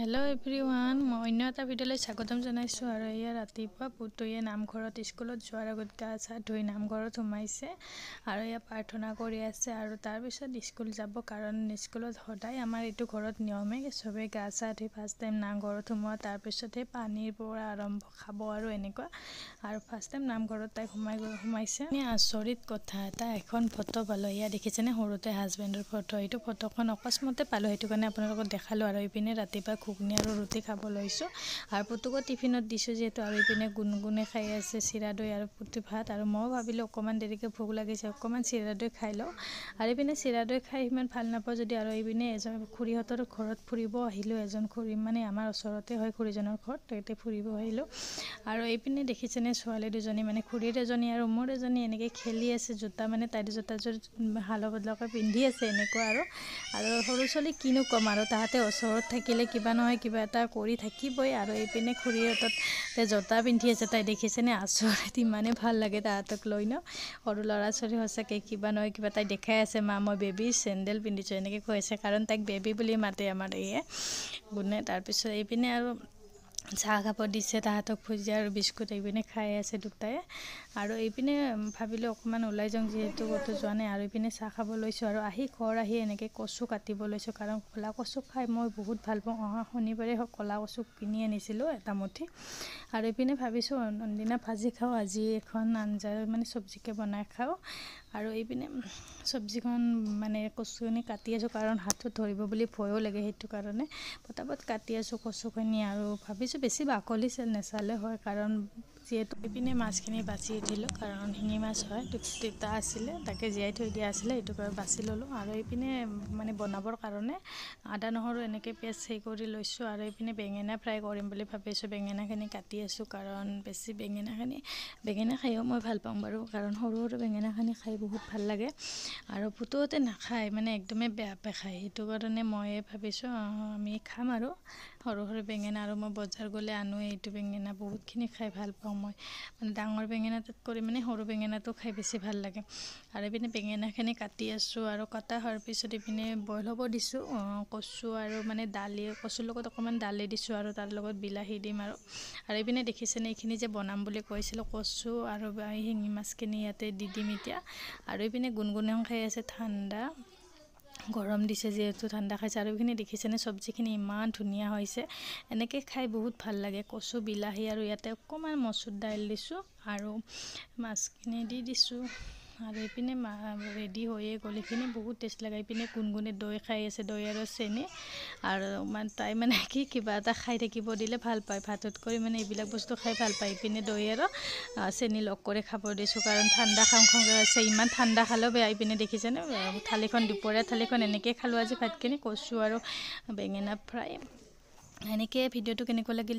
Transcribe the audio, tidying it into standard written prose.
Hello' everyone, মই অন্য এটা ভিডিঅ'লৈ স্বাগতম জনাইছোঁ। আৰু এয়া ৰাতিপুৱা পুতুয়ে নামঘৰত স্কুলত যোৱাৰ আগত গা চা ধুই নামঘৰত সোমাইছে আৰু এয়া প্ৰাৰ্থনা কৰি আছে। আৰু তাৰপিছত স্কুল যাব, কাৰণ স্কুলত সদায় আমাৰ এইটো ঘৰত নিয়মে চবেই গা চা ধুই ফাৰ্ষ্ট টাইম নামঘৰত সোমোৱা, তাৰপিছতহে পানীৰ পৰা আৰম্ভ খাব আৰু এনেকুৱা। আৰু ফাৰ্ষ্ট টাইম নামঘৰত তাই সোমাইছে। আচৰিত কথা এটা, এখন ফটো পালোঁ। এয়া দেখিছেনে, সৰুতে হাজবেণ্ডৰ ফটো। এইটো ফটোখন অকস্মাতে পালোঁ, সেইটো কাৰণে আপোনালোকক দেখালোঁ। আৰু এইপিনে ৰাতিপুৱা ঘুগনি আৰু ৰুটি খাব লৈছোঁ, আৰু পুতুকো টিফিনত দিছোঁ যিহেতু। আৰু এইপিনে গুণগুণে খাই আছে চিৰা দৈ আৰু পুটি ভাত। আৰু ময়ো ভাবিলোঁ অকণমান দেৰিকৈ ভোক লাগিছে, অকণমান চিৰা দৈ খাই লওঁ। আৰু এইপিনে চিৰা দৈ খাই ইমান ভাল নাপাওঁ যদি, আৰু এইপিনে এজন খুৰীহঁতৰ ঘৰত ফুৰিব আহিলোঁ। এজন খুৰী মানে আমাৰ ওচৰতে হয় খুৰীজনৰ ঘৰত, তাতে ফুৰিব আহিলোঁ। আৰু এইপিনে দেখিছেনে, ছোৱালী দুজনী মানে খুৰীৰ এজনী আৰু মোৰ এজনী এনেকৈ খেলি আছে। জোতা মানে তাইৰ জোতাযোৰ হাল বদলাকৈ পিন্ধি আছে এনেকুৱা। আৰু সৰু ছোৱালী কিনো ক'ম, আৰু তাহাঁতে ওচৰত থাকিলে কিবা নহয় কিবা এটা কৰি থাকিবই। আৰু এইপিনে খুৰীহঁতত জোতা পিন্ধি আছে, তাই দেখিছেনে, আচৰিত ইমানেই ভাল লাগে তাহাঁতক লৈ ন। সৰু ল'ৰা ছোৱালী সঁচাকৈ কিবা নহয় কিবা তাই দেখাই আছে, মা মই বেবীৰ চেণ্ডেল পিন্ধিছোঁ এনেকৈ কৈ আছে, কাৰণ তাইক বেবী বুলি মাতে আমাৰ এইয়ে গুণে। তাৰপিছত এইপিনে আৰু চাহ খাব দিছে তাহাঁতক, ভুজিয়া আৰু বিস্কুট এইপিনে খাই আছে দুটাই। আৰু এইপিনে ভাবিলোঁ অকণমান ওলাই যাওঁ, যিহেতু ক'তো যোৱা নাই। আৰু এইপিনে চাহ খাব লৈছোঁ, আৰু ঘৰ আহি এনেকৈ কচু কাটিব লৈছোঁ, কাৰণ ক'লা কচু খাই মই বহুত ভাল পাওঁ। অহা শনিবাৰে ক'লা কচু কিনি আনিছিলোঁ এটা মুঠি। আৰু এইপিনে ভাবিছোঁ অন্যদিনা ভাজি খাওঁ, আজি এখন আঞ্জা মানে চব্জিকৈ বনাই খাওঁ। আৰু এইপিনে চব্জিখন মানে কচুখিনি কাটি আছোঁ, কাৰণ হাতত ধৰিব বুলি ভয়ো লাগে, সেইটো কাৰণে পটাপট কাটি আছোঁ কচুখিনি। আৰু ভাবিছোঁ বেছি বাকলি নেচালে হয়, কাৰণ যিহেতু এইপিনে মাছখিনি বাছি দিলোঁ, কাৰণ শিঙি মাছ হয়, দুটা আছিলে তাকে জীয়াই থৈ দিয়া আছিলে, সেইটো কাৰণে বাছি ল'লোঁ। আৰু এইপিনে মানে বনাবৰ কাৰণে আদা নহৰু এনেকৈ পেষ্ট কৰি লৈছোঁ। আৰু এইপিনে বেঙেনা ফ্ৰাই কৰিম বুলি ভাবিছোঁ, বেঙেনাখিনি কাটি আছোঁ, কাৰণ বেছি বেঙেনা খায়ো মই ভাল পাওঁ বাৰু, কাৰণ সৰু সৰু বেঙেনাখিনি খাই বহুত ভাল লাগে। আৰু পুতুহঁতে নাখায়, মানে একদমেই বেয়া পায় খায়, সেইটো কাৰণে মই ভাবিছোঁ আমি খাম আৰু সৰু সৰু বেঙেনা। আৰু মই বজাৰ গ'লে আনোৱেই এইটো বেঙেনা, বহুতখিনি খাই ভাল পাওঁ মই, মানে ডাঙৰ বেঙেনাটোত কৰি মানে সৰু বেঙেনাটো খাই বেছি ভাল লাগে। আৰু এইপিনে বেঙেনাখিনি কাটি আছোঁ, আৰু কটা হোৱাৰ পিছত এইপিনে বইল হ'ব দিছোঁ কচু, আৰু মানে দালি, কচুৰ লগত অকণমান দালি দিছোঁ, আৰু তাৰ লগত বিলাহী দিম। আৰু এইপিনে দেখিছেনে, এইখিনি যে বনাম বুলি কৈছিলোঁ কচু আৰু শিঙি মাছখিনি ইয়াতে দি দিম এতিয়া। আৰু এইপিনে গুণগুণেও খাই আছে, ঠাণ্ডা গৰম দিছে যিহেতু ঠাণ্ডা খাইছে। আৰু এইখিনি দেখিছেনে, চব্জিখিনি ইমান ধুনীয়া হৈছে, এনেকৈ খাই বহুত ভাল লাগে। কচু, বিলাহী, আৰু ইয়াতে অকণমান মচুৰ দাইল দিছোঁ, আৰু মাছখিনি দি দিছোঁ। আৰু এইপিনে ৰেডি হৈয়ে গ'ল, এইখিনি বহুত টেষ্ট লাগে। এইপিনে গুণগুণে দৈ খাই আছে, দৈ আৰু চেনি। আৰু তাই মানে কিবা এটা খাই থাকিব দিলে ভাল পায়, ভাতত কৰি মানে এইবিলাক বস্তু খাই ভাল পায়। এইপিনে দৈ আৰু চেনি লগ কৰি খাব দিছোঁ, কাৰণ ঠাণ্ডা খাওঁ খাওঁকৈ আছে, ইমান ঠাণ্ডা খালেও বেয়া। এইপিনে দেখিছেনে, থালিখন দুপৰীয়া থালিখন এনেকৈ খালোঁ আজি ভাতখিনি, কচু আৰু বেঙেনা ফ্ৰাই। এনেকৈ ভিডিঅ'টো কেনেকুৱা লাগিল